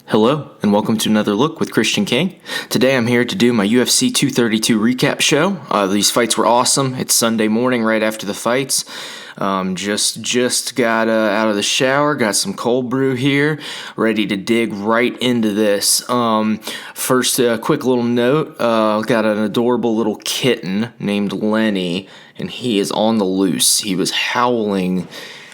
Hello, and welcome to another look with Christian King. Today I'm here to do my UFC 232 recap show. These fights were awesome. It's Sunday morning right after the fights. Just got out of the shower, got some cold brew here, ready to dig right into this. First, a quick little note, got an adorable little kitten named Lenny, and he is on the loose. He was howling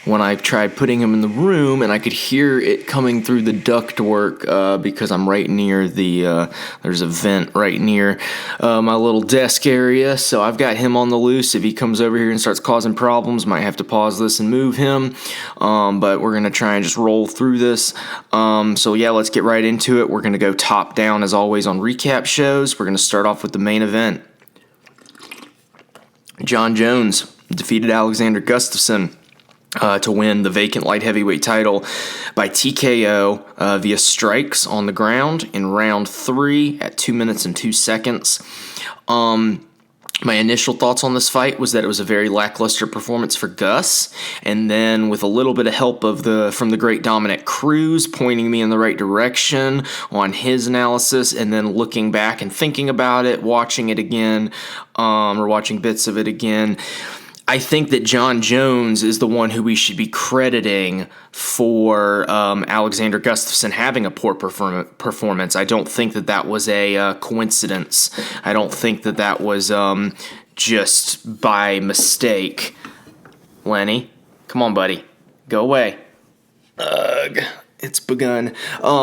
when I tried putting him in the room, and I could hear it coming through the ductwork because I'm right near there's a vent right near my little desk area, so I've got him on the loose. If he comes over here and starts causing problems, might have to pause this and move him, but we're going to try and just roll through this. So yeah, let's get right into it. We're going to go top down as always on recap shows. We're going to start off with the main event. Jon Jones defeated Alexander Gustafsson to win the vacant light heavyweight title by TKO via strikes on the ground in round 3 at 2 minutes and 2 seconds. My initial thoughts on this fight was that it was a very lackluster performance for Gus, and then with a little bit of help from the great Dominic Cruz pointing me in the right direction on his analysis, and then looking back and thinking about it, watching it again, or watching bits of it again, I think that Jon Jones is the one who we should be crediting for Alexander Gustafsson having a poor performance. I don't think that was a coincidence. I don't think that was just by mistake. Lenny, come on, buddy. Go away. Ugh. It's begun.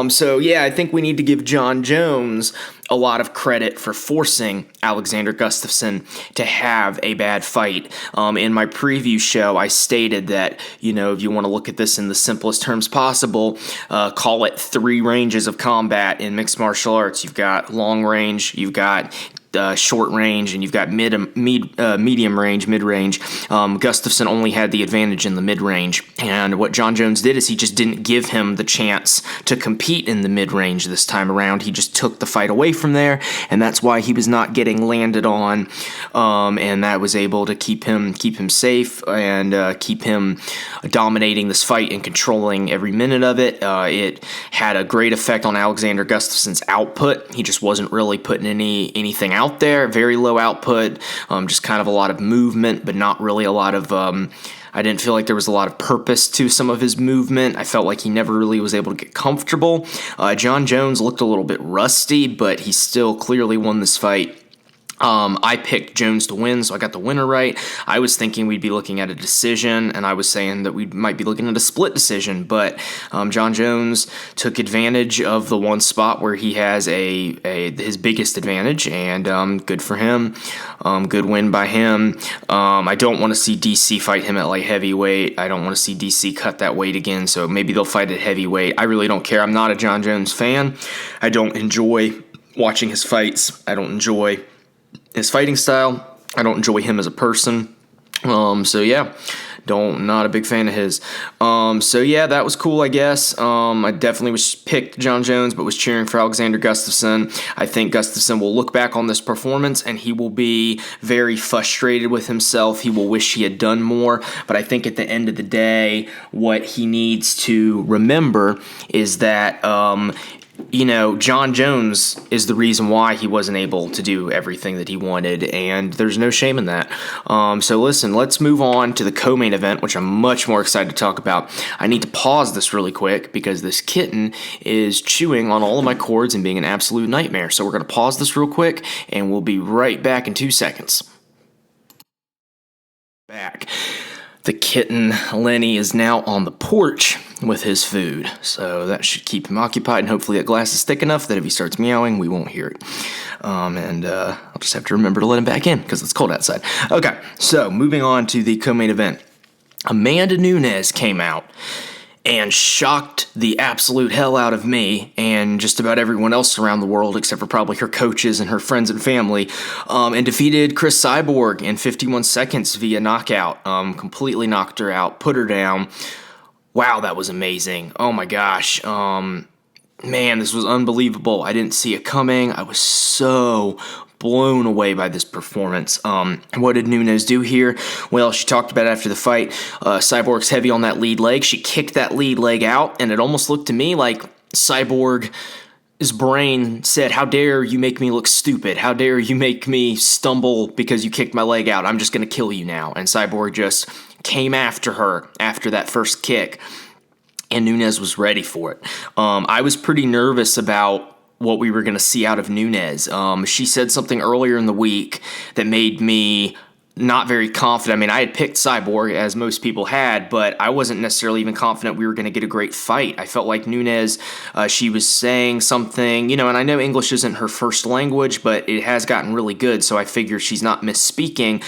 So yeah, I think we need to give Jon Jones a lot of credit for forcing Alexander Gustafsson to have a bad fight. In my preview show, I stated that, if you want to look at this in the simplest terms possible, call it 3 ranges of combat in mixed martial arts. You've got long range, you've got short range, and you've got medium range, mid-range. Gustafsson only had the advantage in the mid-range, and what Jon Jones did is he just didn't give him the chance to compete in the mid-range this time around. He just took the fight away from there, and that's why he was not getting landed on, and that was able to keep him safe and keep him dominating this fight and controlling every minute of it. It had a great effect on Alexander Gustafsson's output. He just wasn't really putting anything out there. Very low output, just kind of a lot of movement, but not really a lot of I didn't feel like there was a lot of purpose to some of his movement. I felt like he never really was able to get comfortable. Jon Jones looked a little bit rusty, but he still clearly won this fight. I picked Jones to win, so I got the winner right. I was thinking we'd be looking at a decision, and I was saying that we might be looking at a split decision, but Jon Jones took advantage of the one spot where he has his biggest advantage, and good for him. Good win by him. I don't want to see DC fight him at light heavyweight. I don't want to see DC cut that weight again, so maybe they'll fight at heavyweight. I really don't care. I'm not a Jon Jones fan. I don't enjoy watching his fights. I don't enjoy his fighting style. I don't enjoy him as a person. So yeah, not a big fan of his. So yeah, that was cool, I guess. I definitely picked Jon Jones, but was cheering for Alexander Gustafsson. I think Gustafsson will look back on this performance and he will be very frustrated with himself. He will wish he had done more. But I think at the end of the day, what he needs to remember is that Jon Jones is the reason why he wasn't able to do everything that he wanted, and there's no shame in that. So listen, let's move on to the co-main event, which I'm much more excited to talk about. I need to pause this really quick because this kitten is chewing on all of my cords and being an absolute nightmare. So we're going to pause this real quick, and we'll be right back in 2 seconds. Back. The kitten, Lenny, is now on the porch with his food, so that should keep him occupied, and hopefully that glass is thick enough that if he starts meowing, we won't hear it. I'll just have to remember to let him back in because it's cold outside. Okay, so moving on to the co-main event. Amanda Nunes came out and shocked the absolute hell out of me and just about everyone else around the world, except for probably her coaches and her friends and family, and defeated Cris Cyborg in 51 seconds via knockout. Completely knocked her out, put her down. Wow, that was amazing. Oh my gosh. Man, this was unbelievable. I didn't see it coming. I was so blown away by this performance. What did Nunes do here? Well, she talked about it after the fight. Cyborg's heavy on that lead leg. She kicked that lead leg out, and it almost looked to me like Cyborg's brain said, how dare you make me look stupid? How dare you make me stumble because you kicked my leg out? I'm just going to kill you now. And Cyborg just came after her after that first kick, and Nunes was ready for it. I was pretty nervous about what we were going to see out of Nunes. She said something earlier in the week that made me not very confident. I mean, I had picked Cyborg, as most people had, but I wasn't necessarily even confident we were going to get a great fight. I felt like Nunes, she was saying something, and I know English isn't her first language, but it has gotten really good, so I figure she's not misspeaking.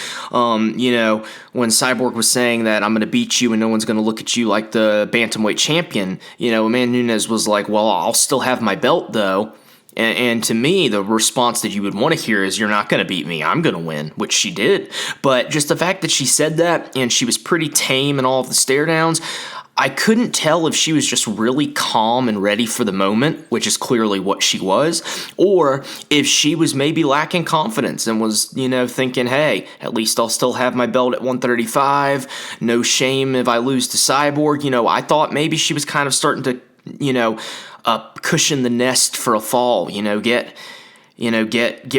When Cyborg was saying that I'm going to beat you and no one's going to look at you like the bantamweight champion, Amanda Nunes was like, well, I'll still have my belt, though. And to me, the response that you would want to hear is, you're not going to beat me, I'm going to win, which she did. But just the fact that she said that, and she was pretty tame in all of the stare downs, I couldn't tell if she was just really calm and ready for the moment, which is clearly what she was, or if she was maybe lacking confidence and was, thinking, hey, at least I'll still have my belt at 135, no shame if I lose to Cyborg. I thought maybe she was kind of starting to, cushion the nest for a fall, get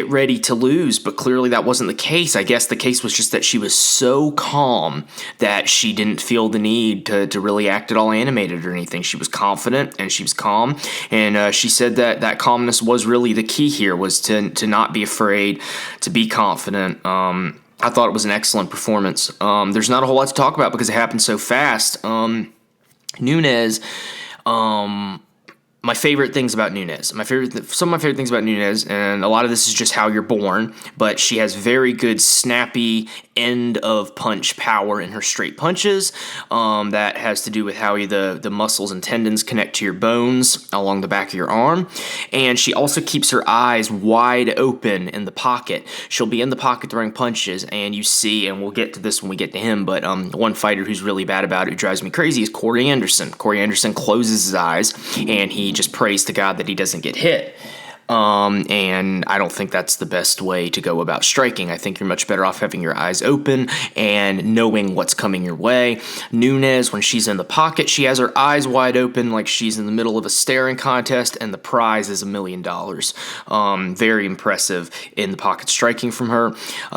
ready to lose, but clearly that wasn't the case. I guess the case was just that she was so calm that she didn't feel the need to really act at all animated or anything. She was confident and she was calm, and she said that calmness was really the key here, was to not be afraid, to be confident. I thought it was an excellent performance. There's not a whole lot to talk about because it happened so fast. Nunes, my favorite things about Nunes, some of my favorite things about Nunes, and a lot of this is just how you're born, but she has very good snappy end of punch power in her straight punches. That has to do with how the muscles and tendons connect to your bones along the back of your arm. And she also keeps her eyes wide open in the pocket. She'll be in the pocket throwing punches, and you see, and we'll get to this when we get to him, but one fighter who's really bad about it, who drives me crazy, is Corey Anderson. Corey Anderson closes his eyes, and he just prays to God that he doesn't get hit. And I don't think that's the best way to go about striking. I think you're much better off having your eyes open and knowing what's coming your way. Nunes, when she's in the pocket, she has her eyes wide open like she's in the middle of a staring contest, and the prize is $1 million. Very impressive in the pocket striking from her.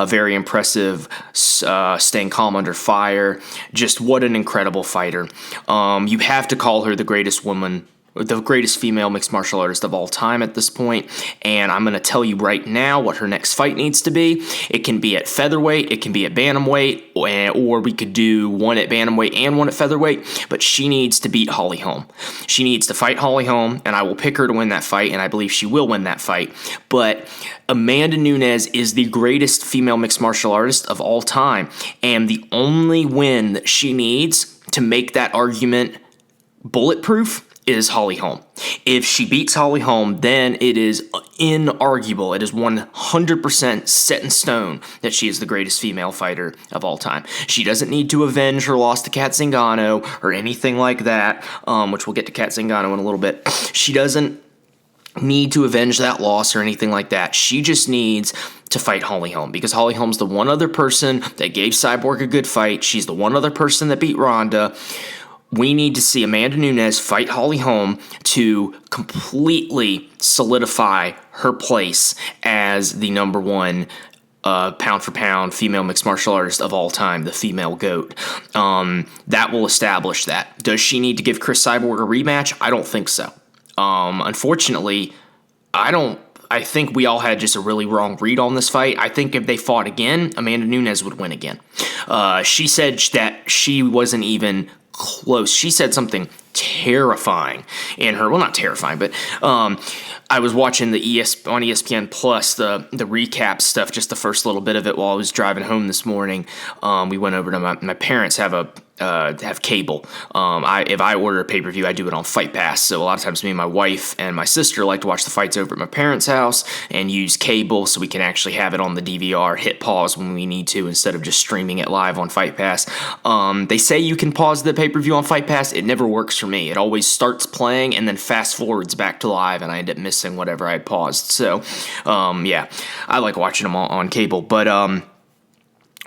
Very impressive staying calm under fire. Just what an incredible fighter. You have to call her the greatest female mixed martial artist of all time at this point, and I'm going to tell you right now what her next fight needs to be. It can be at featherweight, it can be at bantamweight, or we could do one at bantamweight and one at featherweight, but she needs to beat Holly Holm. She needs to fight Holly Holm, and I will pick her to win that fight, and I believe she will win that fight. But Amanda Nunes is the greatest female mixed martial artist of all time, and the only win that she needs to make that argument bulletproof is Holly Holm. If she beats Holly Holm, then it is inarguable. It is 100% set in stone that she is the greatest female fighter of all time. She doesn't need to avenge her loss to Cat Zingano or anything like that, which we'll get to Cat Zingano in a little bit. She doesn't need to avenge that loss or anything like that. She just needs to fight Holly Holm, because Holly Holm's the one other person that gave Cyborg a good fight. She's the one other person that beat Ronda. We need to see Amanda Nunes fight Holly Holm to completely solidify her place as the number one pound for pound female mixed martial artist of all time, the female GOAT. That will establish that. Does she need to give Cris Cyborg a rematch? I don't think so. Unfortunately, I think we all had just a really wrong read on this fight. I think if they fought again, Amanda Nunes would win again. She said that she wasn't even close. She said something terrifying in her, well, not terrifying, but I was watching on ESPN Plus the recap stuff, just the first little bit of it while I was driving home this morning. We went over to my parents have cable. If I order a pay-per-view, I do it on Fight Pass. So a lot of times me and my wife and my sister like to watch the fights over at my parents' house and use cable so we can actually have it on the DVR, hit pause when we need to instead of just streaming it live on Fight Pass. They say you can pause the pay-per-view on Fight Pass. It never works for me. It always starts playing and then fast forwards back to live, and I end up missing whatever I had paused. So, yeah, I like watching them on cable. But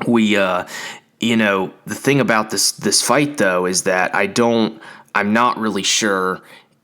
the thing about this fight, though, is that I'm not really sure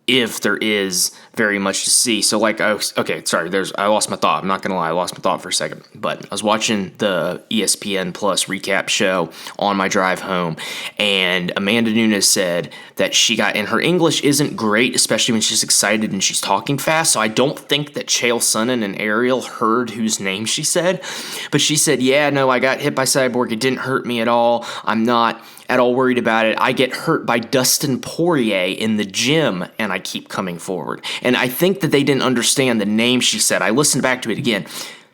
if there is very much to see. So like, I lost my thought. I'm not gonna lie, I lost my thought for a second. But I was watching the ESPN Plus recap show on my drive home, and Amanda Nunes said that and her English isn't great, especially when she's excited and she's talking fast. So I don't think that Chael Sonnen and Ariel heard whose name she said. But she said, yeah, no, I got hit by Cyborg. It didn't hurt me at all. I'm not at all worried about it. I get hurt by Dustin Poirier in the gym, and I keep coming forward. And I think that they didn't understand the name she said. I listened back to it again.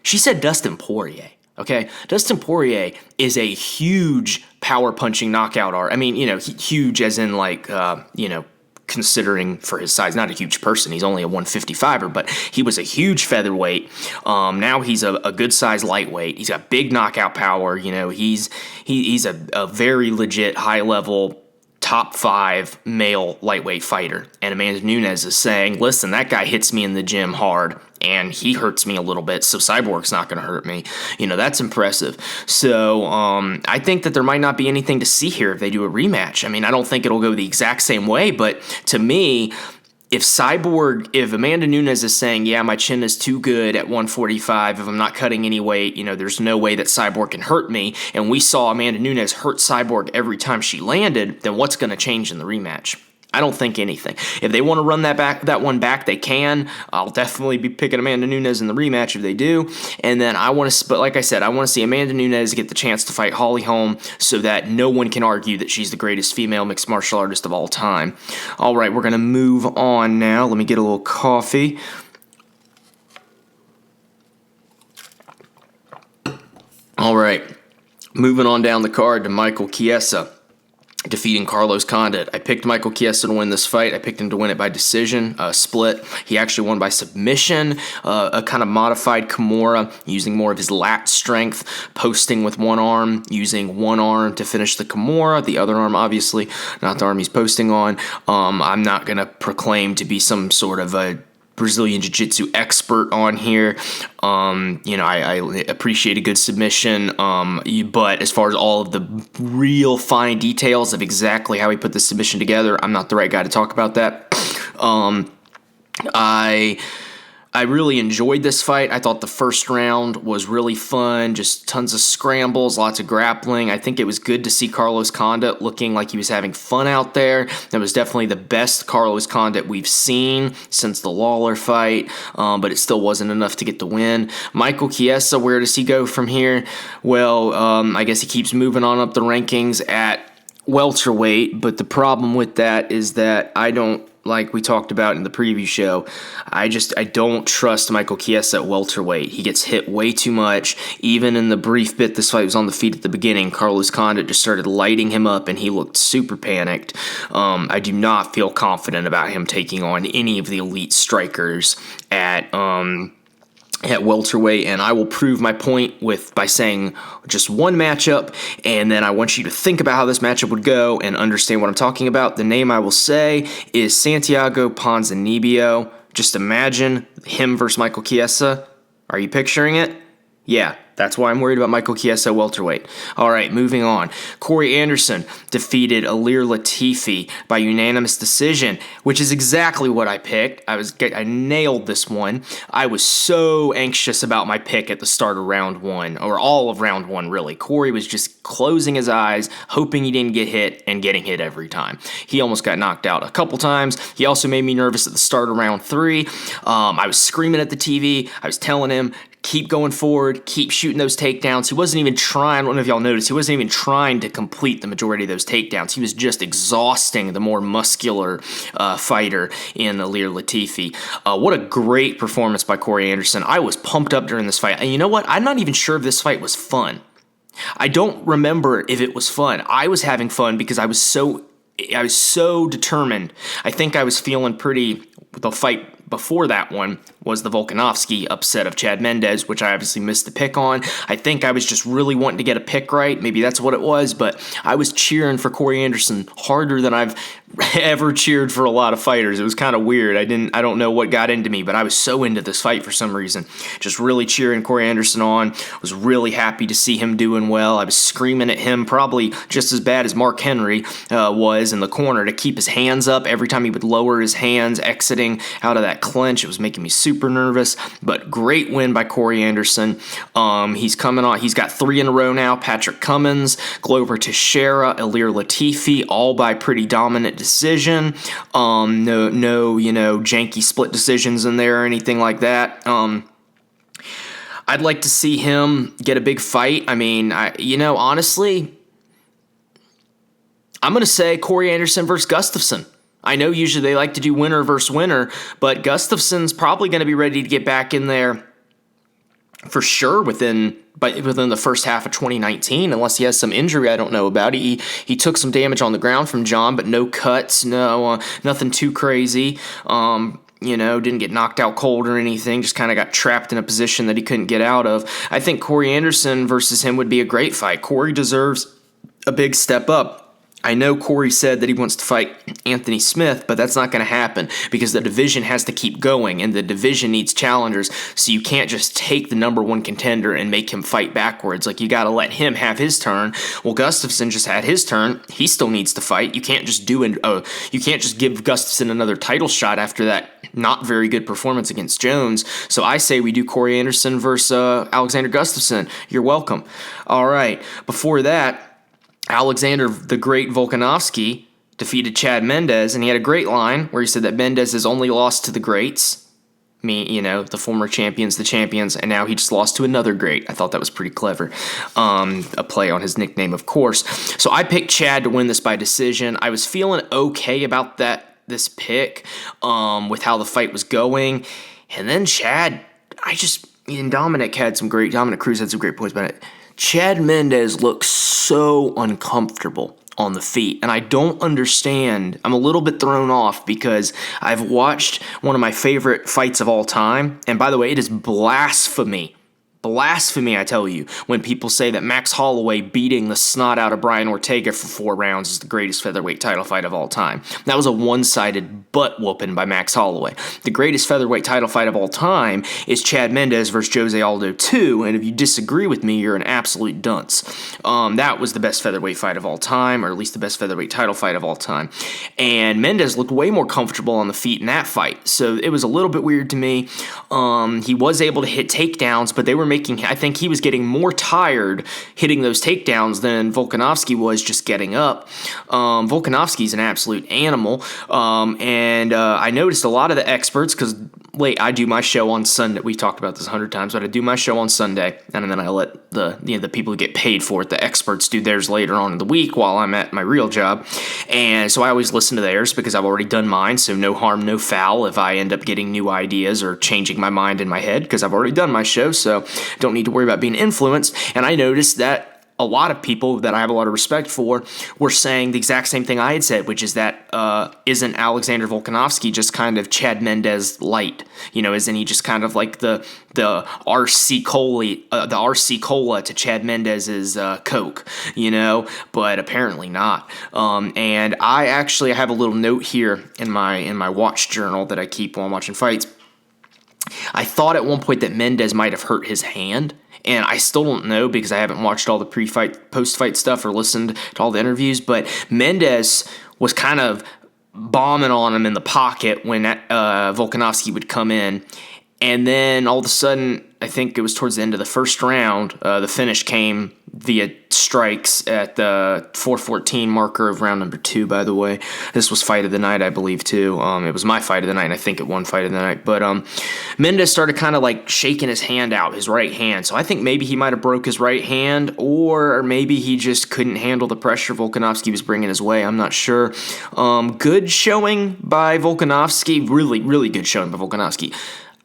She said Dustin Poirier. Okay, Dustin Poirier is a huge power punching knockout artist. I mean, huge as in like, considering for his size, not a huge person. He's only a 155er, but he was a huge featherweight. Now he's a good size lightweight. He's got big knockout power. He's a very legit high level top 5 male lightweight fighter. And Amanda Nunes is saying, listen, that guy hits me in the gym hard, and he hurts me a little bit, so Cyborg's not going to hurt me. That's impressive. So I think that there might not be anything to see here if they do a rematch. I mean, I don't think it'll go the exact same way, but to me, if Amanda Nunes is saying, yeah, my chin is too good at 145, if I'm not cutting any weight, there's no way that Cyborg can hurt me, and we saw Amanda Nunes hurt Cyborg every time she landed, then what's going to change in the rematch? I don't think anything. If they want to run that one back, they can. I'll definitely be picking Amanda Nunes in the rematch if they do. And then but like I said, I want to see Amanda Nunes get the chance to fight Holly Holm so that no one can argue that she's the greatest female mixed martial artist of all time. All right, we're going to move on now. Let me get a little coffee. All right, moving on down the card to Michael Chiesa defeating Carlos Condit. I picked Michael Chiesa to win this fight. I picked him to win it by decision, split. He actually won by submission, a kind of modified Kimura, using more of his lat strength, posting with one arm, using one arm to finish the Kimura, the other arm, obviously, not the arm he's posting on. I'm not going to proclaim to be some sort of a Brazilian Jiu-Jitsu expert on here. I appreciate a good submission, but as far as all of the real fine details of exactly how he put the submission together, I'm not the right guy to talk about that. I really enjoyed this fight. I thought the first round was really fun, just tons of scrambles, lots of grappling. I think it was good to see Carlos Condit looking like he was having fun out there. That was definitely the best Carlos Condit we've seen since the Lawler fight, but it still wasn't enough to get the win. Michael Chiesa, where does he go from here? Well, I guess he keeps moving on up the rankings at welterweight, but the problem with that is that like we talked about in the preview show, I don't trust Michael Chiesa at welterweight. He gets hit way too much. Even in the brief bit this fight was on the feet at the beginning, Carlos Condit just started lighting him up, and he looked super panicked. I do not feel confident about him taking on any of the elite strikers at welterweight, and I will prove my point by saying just one matchup, and then I want you to think about how this matchup would go and understand what I'm talking about. The name I will say is Santiago Ponzinibbio. Just imagine him versus Michael Chiesa. Are you picturing it? Yeah, that's why I'm worried about Michael Chiesa welterweight. All right, moving on. Corey Anderson defeated Ilir Latifi by unanimous decision, which is exactly what I picked. I nailed this one. I was so anxious about my pick at the start of round one, or all of round one, really. Corey was just closing his eyes, hoping he didn't get hit, and getting hit every time. He almost got knocked out a couple times. He also made me nervous at the start of round 3. I was screaming at the TV. I was telling him, keep going forward, keep shooting those takedowns. He wasn't even trying, I don't know if y'all noticed, he wasn't even trying to complete the majority of those takedowns. He was just exhausting the more muscular fighter in Ilir Latifi. What a great performance by Corey Anderson. I was pumped up during this fight. And you know what? I'm not even sure if this fight was fun. I don't remember if it was fun. I was having fun because I was so determined. I think I was feeling the fight before that one was the Volkanovski upset of Chad Mendes, which I obviously missed the pick on. I think I was just really wanting to get a pick right. Maybe that's what it was, but I was cheering for Corey Anderson harder than I've ever cheered for a lot of fighters. It was kind of weird. I don't know what got into me, but I was so into this fight for some reason. Just really cheering Corey Anderson on. Was really happy to see him doing well. I was screaming at him probably just as bad as Mark Henry was in the corner to keep his hands up every time he would lower his hands exiting out of that clinch. It was making me super nervous, but great win by Corey Anderson. He's coming on. He's got 3 in a row now. Patrick Cummins, Glover Teixeira, Ilir Latifi, all by pretty dominant decision. No, janky split decisions in there or anything like that. I'd like to see him get a big fight. I mean, honestly, I'm going to say Corey Anderson versus Gustafsson. I know usually they like to do winner versus winner, but Gustafsson's probably going to be ready to get back in there for sure within the first half of 2019, unless he has some injury I don't know about. He took some damage on the ground from John, but no cuts, nothing too crazy. Didn't get knocked out cold or anything, just kind of got trapped in a position that he couldn't get out of. I think Corey Anderson versus him would be a great fight. Corey deserves a big step up. I know Corey said that he wants to fight Anthony Smith, but that's not going to happen because the division has to keep going, and the division needs challengers, so you can't just take the number 1 contender and make him fight backwards. Like, you got to let him have his turn. Well, Gustafsson just had his turn. He still needs to fight. You can't just give Gustafsson another title shot after that not very good performance against Jones. So I say we do Corey Anderson versus Alexander Gustafsson. You're welcome. All right. Before that, Alexander the Great Volkanovski defeated Chad Mendes, and he had a great line where he said that Mendes has only lost to the greats, the former champions, the champions, and now he just lost to another great. I thought that was pretty clever. A play on his nickname, of course. So I picked Chad to win this by decision. I was feeling okay about this pick with how the fight was going, and then Chad, Dominic Cruz had some great points about it. Chad Mendes looks so uncomfortable on the feet, and I don't understand. I'm a little bit thrown off because I've watched one of my favorite fights of all time, and by the way, it is blasphemy, I tell you, when people say that Max Holloway beating the snot out of Brian Ortega for 4 rounds is the greatest featherweight title fight of all time. That was a one-sided butt-whooping by Max Holloway. The greatest featherweight title fight of all time is Chad Mendes versus Jose Aldo 2, and if you disagree with me, you're an absolute dunce. That was the best featherweight fight of all time, or at least the best featherweight title fight of all time. And Mendes looked way more comfortable on the feet in that fight, so it was a little bit weird to me. He was able to hit takedowns, but I think he was getting more tired hitting those takedowns than Volkanovski was just getting up. Volkanovski's an absolute animal. And I noticed a lot of the experts, because I do my show on Sunday. We've talked about this 100 times, but I do my show on Sunday, and then I let the people who get paid for it, the experts, do theirs later on in the week while I'm at my real job. And so I always listen to theirs because I've already done mine, so no harm, no foul if I end up getting new ideas or changing my mind in my head because I've already done my show, so don't need to worry about being influenced. And I noticed that a lot of people that I have a lot of respect for were saying the exact same thing I had said, which is that isn't Alexander Volkanovski just kind of Chad Mendes light? Isn't he just kind of like the RC Cola to Chad Mendes's Coke? But apparently not. And I have a little note here in my watch journal that I keep while I'm watching fights. I thought at one point that Mendes might have hurt his hand, and I still don't know because I haven't watched all the pre-fight, post-fight stuff or listened to all the interviews, but Mendes was kind of bombing on him in the pocket when Volkanovski would come in, and then all of a sudden, I think it was towards the end of the first round, the finish came via strikes at the 4:14 marker of round number 2, by the way. This was fight of the night, I believe, too. It was my fight of the night, and I think it won fight of the night. But Mendes started kind of like shaking his hand out, his right hand. So I think maybe he might have broke his right hand, or maybe he just couldn't handle the pressure Volkanovski was bringing his way. I'm not sure. Good showing by Volkanovski. Really, really good showing by Volkanovski.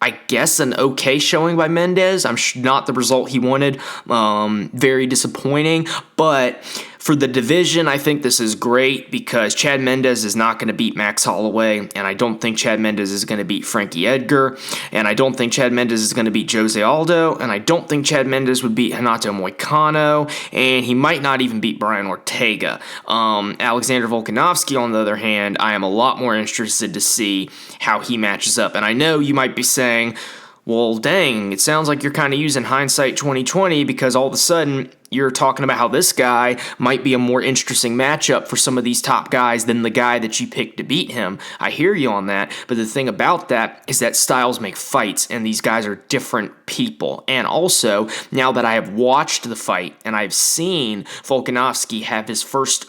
I guess an okay showing by Mendes. Not the result he wanted. Very disappointing. But For the division, I think this is great because Chad Mendes is not going to beat Max Holloway, and I don't think Chad Mendes is going to beat Frankie Edgar, and I don't think Chad Mendes is going to beat Jose Aldo, and I don't think Chad Mendes would beat Renato Moicano, and he might not even beat Brian Ortega. Alexander Volkanovski, on the other hand, I am a lot more interested to see how he matches up. And I know you might be saying, well, dang, it sounds like you're kind of using hindsight 2020 because all of a sudden you're talking about how this guy might be a more interesting matchup for some of these top guys than the guy that you picked to beat him. I hear you on that, but the thing about that is that styles make fights, and these guys are different people. And also, now that I have watched the fight and I've seen Volkanovski have his first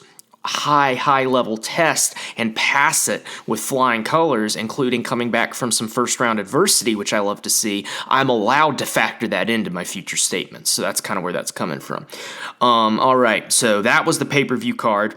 high level test and pass it with flying colors, including coming back from some first round adversity, which I love to see, I'm allowed to factor that into my future statements. So that's kind of where that's coming from. All right, so that was the pay-per-view card.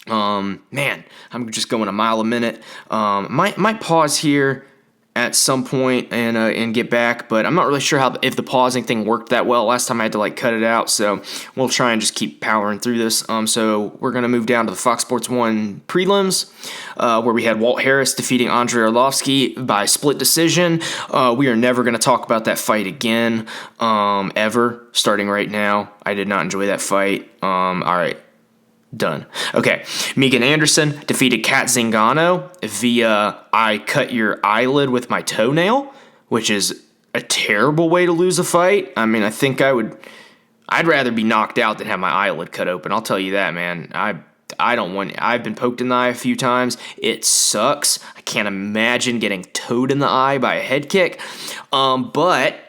Man, I'm just going a mile a minute. Might pause here at some point and get back, but I'm not really sure if the pausing thing worked that well. Last time I had to cut it out, so we'll try and just keep powering through this. So we're gonna move down to the Fox Sports 1 prelims, where we had Walt Harris defeating Andrei Arlovski by split decision. We are never gonna talk about that fight again, ever. Starting right now, I did not enjoy that fight. All right. Done. Okay. Megan Anderson defeated Kat Zingano via I cut your eyelid with my toenail, which is a terrible way to lose a fight. I mean, I think I'd rather be knocked out than have my eyelid cut open. I'll tell you that, man. I've been poked in the eye a few times. It sucks. I can't imagine getting toed in the eye by a head kick. But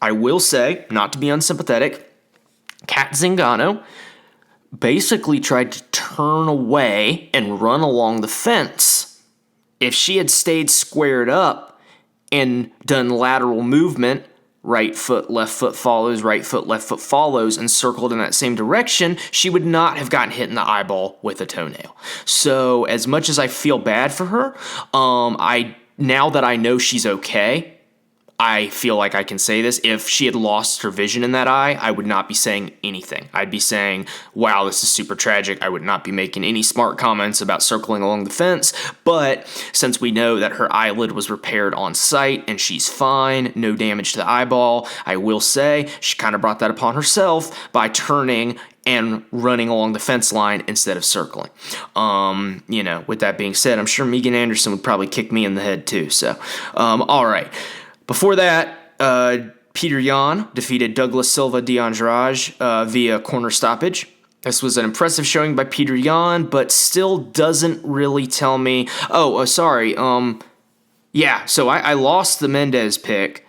I will say, not to be unsympathetic, Kat Zingano basically tried to turn away and run along the fence. If she had stayed squared up and done lateral movement, right foot, left foot follows, right foot, left foot follows, and circled in that same direction, she would not have gotten hit in the eyeball with a toenail. So as much as I feel bad for her, now that I know she's okay, I feel like I can say this. If she had lost her vision in that eye, I would not be saying anything. I'd be saying, wow, this is super tragic. I would not be making any smart comments about circling along the fence. But since we know that her eyelid was repaired on site and she's fine, no damage to the eyeball, I will say she kind of brought that upon herself by turning and running along the fence line instead of circling. With that being said, I'm sure Megan Anderson would probably kick me in the head too. So, all right. Before that, Peter Yan defeated Douglas Silva de Andrade via corner stoppage. This was an impressive showing by Peter Yan, but still doesn't really tell me. Sorry. So I lost the Mendes pick.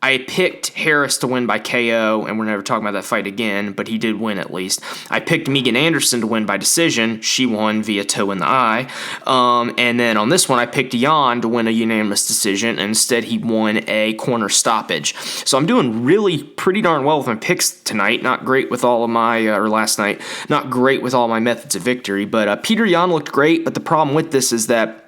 I picked Harris to win by KO, and we're never talking about that fight again, but he did win at least. I picked Megan Anderson to win by decision. She won via toe in the eye. And then on this one, I picked Yan to win a unanimous decision, and instead he won a corner stoppage. So I'm doing really pretty darn well with my picks tonight. Not great with all of my, or last night, not great with all my methods of victory, but Peter Yan looked great, but the problem with this is that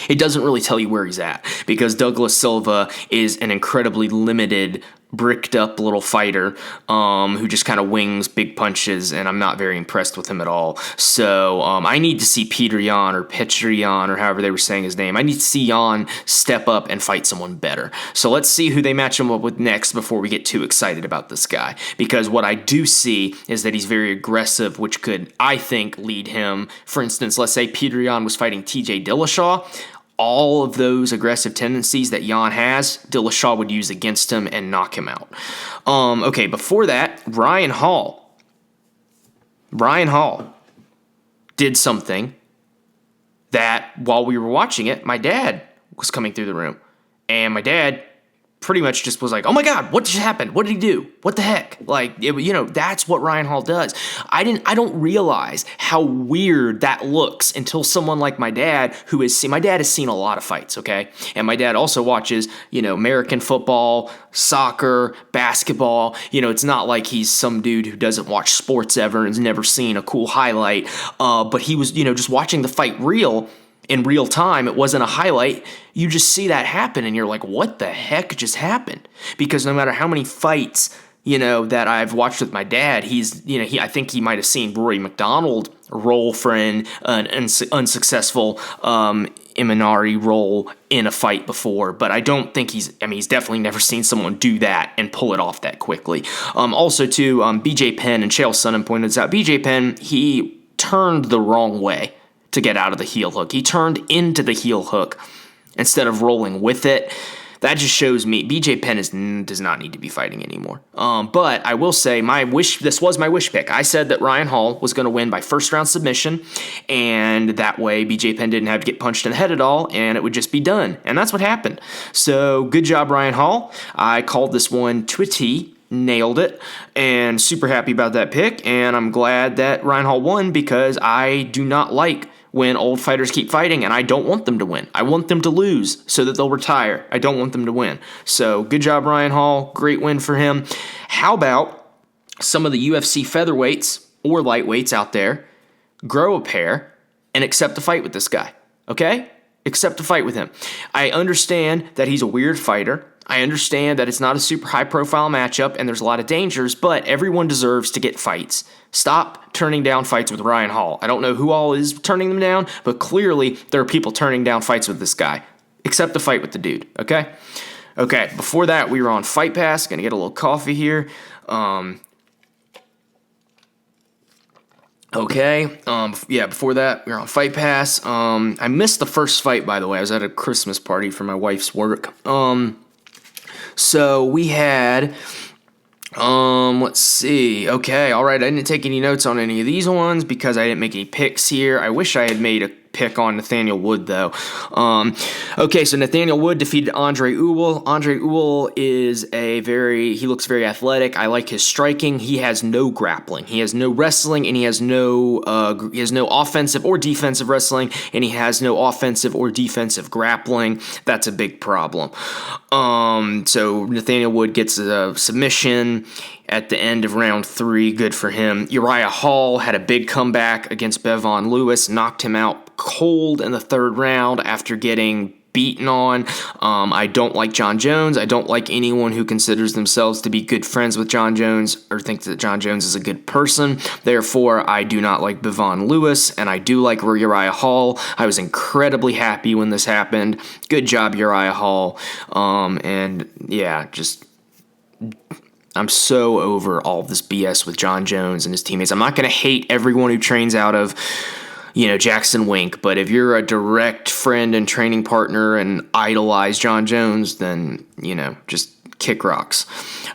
it doesn't really tell you where he's at because Douglas Silva is an incredibly limited, bricked up little fighter who just kind of wings big punches, and I'm not very impressed with him at all. So I need to see Peter Yan or Petr Yan or however they were saying his name. I need to see Yan step up and fight someone better. So let's see who they match him up with next before we get too excited about this guy. Because what I do see is that he's very aggressive, which could, I think, lead him. For instance, let's say Peter Yan was fighting TJ Dillashaw. All of those aggressive tendencies that Yan has, Dillashaw would use against him and knock him out. Okay, before that, Ryan Hall did something that while we were watching it, my dad was coming through the room. And my dad pretty much just was like, oh my God, what just happened? What did he do? What the heck? That's what Ryan Hall does. I don't realize how weird that looks until someone like my dad, my dad has seen a lot of fights, okay? And my dad also watches, American football, soccer, basketball. It's not like he's some dude who doesn't watch sports ever and has never seen a cool highlight. But he was, just watching the fight in real time. It wasn't a highlight. You just see that happen and you're like, what the heck just happened? Because no matter how many fights that I've watched with my dad. I think he might have seen Rory McDonald roll for an unsuccessful Imanari roll in a fight before, but I don't think he's definitely never seen someone do that and pull it off that quickly. Also, too, BJ Penn and Chael Sonnen pointed this out. BJ Penn, he turned the wrong way to get out of the heel hook. He turned into the heel hook instead of rolling with it. That just shows me BJ Penn does not need to be fighting anymore. But I will say this was my wish pick. I said that Ryan Hall was going to win by first round submission, and that way BJ Penn didn't have to get punched in the head at all, and it would just be done. And that's what happened. So good job, Ryan Hall. I called this one to a T. Nailed it, and super happy about that pick, and I'm glad that Ryan Hall won because I do not like when old fighters keep fighting, and I don't want them to win. I want them to lose so that they'll retire. I don't want them to win. So good job, Ryan Hall. Great win for him. How about some of the UFC featherweights or lightweights out there grow a pair and accept a fight with this guy, okay? Accept a fight with him. I understand that he's a weird fighter. I understand that it's not a super high-profile matchup and there's a lot of dangers, but everyone deserves to get fights. Stop turning down fights with Ryan Hall. I don't know who all is turning them down, but clearly there are people turning down fights with this guy. Accept the fight with the dude, okay? Okay, before that, we were on Fight Pass. Gonna get a little coffee here. Before that, we were on Fight Pass. I missed the first fight, by the way. I was at a Christmas party for my wife's work. So we had, let's see. Okay, all right. I didn't take any notes on any of these ones because I didn't make any picks here. I wish I had made a pick on Nathaniel Wood, though. So Nathaniel Wood defeated Andre Ewell. Andre Ewell he looks very athletic. I like his striking. He has no grappling. He has no wrestling, and he has no offensive or defensive wrestling, and he has no offensive or defensive grappling. That's a big problem. So Nathaniel Wood gets a submission at the end of round 3. Good for him. Uriah Hall had a big comeback against Bevon Lewis, knocked him out cold in the 3rd round after getting beaten on. I don't like John Jones. I don't like anyone who considers themselves to be good friends with John Jones or thinks that John Jones is a good person. Therefore, I do not like Bevon Lewis, and I do like Uriah Hall. I was incredibly happy when this happened. Good job, Uriah Hall. I'm so over all of this BS with John Jones and his teammates. I'm not going to hate everyone who trains out of Jackson Wink, but if you're a direct friend and training partner and idolize John Jones, then, just kick rocks.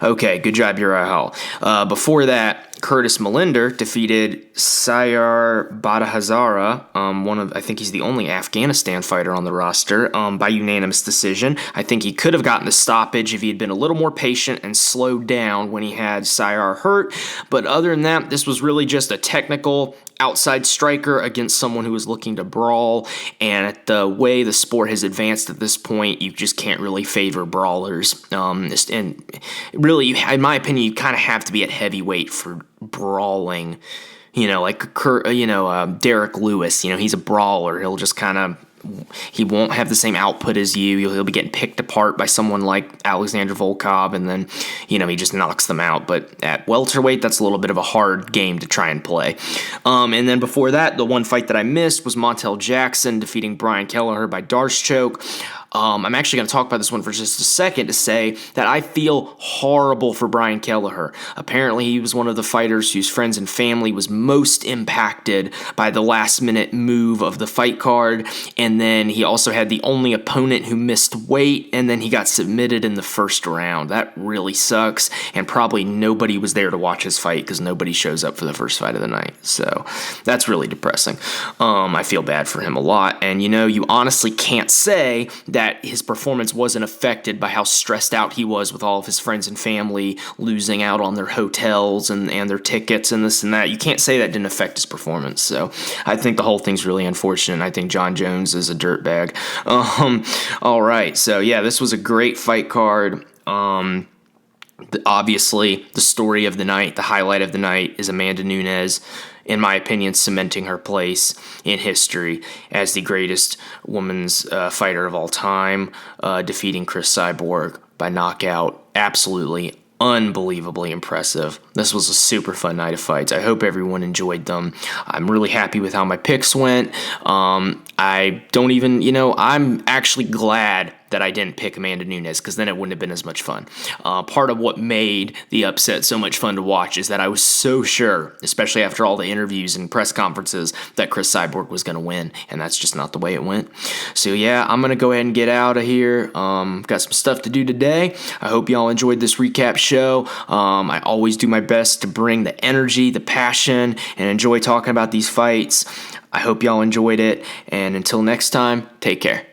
Okay, good job, Uriah Hall. Before that, Curtis Millender defeated Sayar Badahazara, I think he's the only Afghanistan fighter on the roster, by unanimous decision. I think he could have gotten the stoppage if he had been a little more patient and slowed down when he had Sayar hurt, but other than that, this was really just a technical outside striker against someone who was looking to brawl, and the way the sport has advanced at this point, you just can't really favor brawlers. And really, in my opinion, you kind of have to be at heavyweight for brawling. Derek Lewis, he's a brawler. He'll just he won't have the same output as you. He'll be getting picked apart by someone like Alexander Volkov, and then, he just knocks them out. But at welterweight, that's a little bit of a hard game to try and play. And then before that, the one fight that I missed was Montel Jackson defeating Brian Kelleher by Darce choke. I'm actually going to talk about this one for just a second to say that I feel horrible for Brian Kelleher. Apparently, he was one of the fighters whose friends and family was most impacted by the last-minute move of the fight card, and then he also had the only opponent who missed weight, and then he got submitted in the 1st round. That really sucks, and probably nobody was there to watch his fight because nobody shows up for the first fight of the night, so that's really depressing. I feel bad for him a lot, and you honestly can't say that his performance wasn't affected by how stressed out he was with all of his friends and family losing out on their hotels and their tickets and this and that. You can't say that didn't affect his performance. So I think the whole thing's really unfortunate. I think John Jones is a dirtbag. All right. So yeah, this was a great fight card. Obviously, the story of the night, the highlight of the night is Amanda Nunes, in my opinion, cementing her place in history as the greatest women's fighter of all time, defeating Cris Cyborg by knockout. Absolutely unbelievably impressive. This was a super fun night of fights. I hope everyone enjoyed them. I'm really happy with how my picks went. I don't even, I'm actually glad that I didn't pick Amanda Nunes, because then it wouldn't have been as much fun. Part of what made the upset so much fun to watch is that I was so sure, especially after all the interviews and press conferences, that Cris Cyborg was going to win, and that's just not the way it went. So yeah, I'm going to go ahead and get out of here. Got some stuff to do today. I hope y'all enjoyed this recap show. I always do my best to bring the energy, the passion, and enjoy talking about these fights. I hope y'all enjoyed it, and until next time, take care.